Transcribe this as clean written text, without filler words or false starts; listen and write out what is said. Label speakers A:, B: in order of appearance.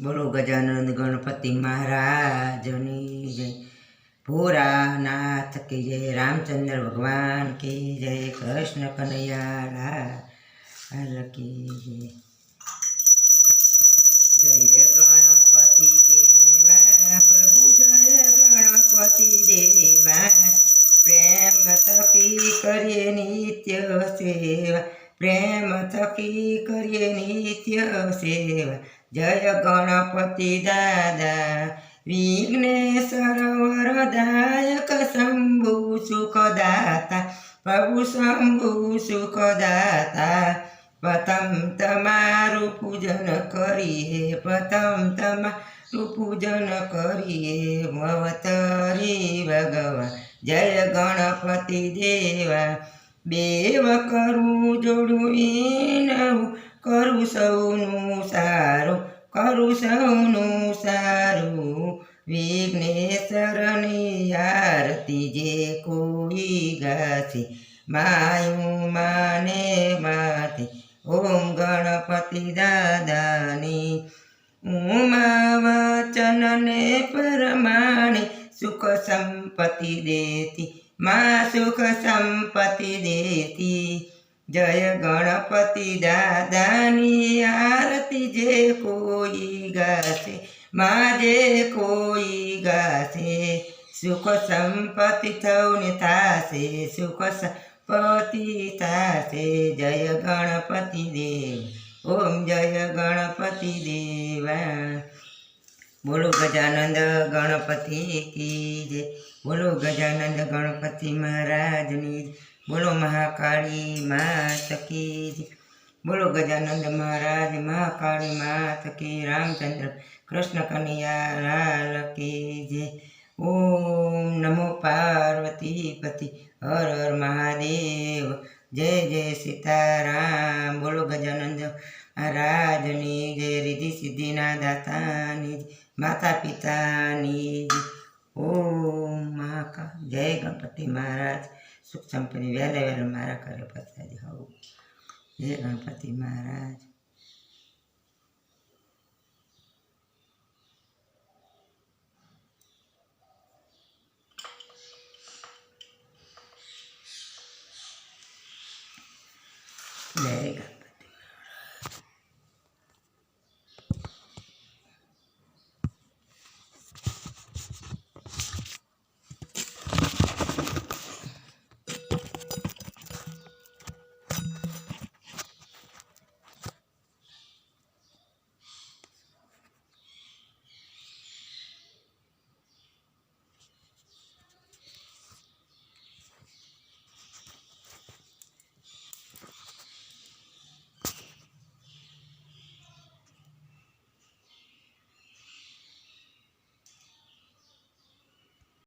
A: બોલો ગજાનંદ ગણપતિ મહારાજની જય, ભોળાનાથ की जय, रामचंद्र भगवान की जय, कृष्ण कन्हैया लाल की जय। जय गणपति देवा प्रभु, जय गणपति देवा, प्रेम थकी करिए नित्य सेवा, प्रेम थकी करिए नित्य सेवा। जय गणपति दादा विघ्नेश्वर वरदायक, शंभु सुखदाता प्रभु शंभु सुखदाता। प्रथम तमारू पूजन करिए, प्रथम तमारू पूजन करिए, अवतरी भगवान जय गणपति देवा। बेव करूँ जोड़ू विनऊ, करूँ सौनु सारू, करूँ सौनु सारू। विघ्नेश्वरनी आरती जे कोई गाथे, मायू माने माथे ओम गणपति दादानी। उमा वचन ने परमाणे सुख संपत्ति देती, माँ सुख संपत्ति देती। जय गणपति दादानी आरती जे कोई गाथे, माँ जे कोई गाथे, सुख संपत्ति थौने थासे, सुख संपत्ति थासे। जय गणपति देव, ओम जय गणपति देवा। बोलो गजानंद गणपति की जय, बोलो गजानंद गणपति महाराजनी, बोलो महाकाली मात की जय, बोलो गजानंद महाराज महाकाली मात की, रामचंद्र कृष्ण कन्हैया लाल की जय। ओम नमो पार्वती पति, हर हर महादेव, जय जय सीताराम। बोलो गजानंद महाराजनी जय, रिद्धि सिद्धिना दातानी जय, माता पितानी जय। ओम महाकाल जय गणपति महाराज, सुख संपत्ति वહેલે વહેલે મારા ઘરે પધારી હોવું। જય ગણપતિ મહારાજ। જય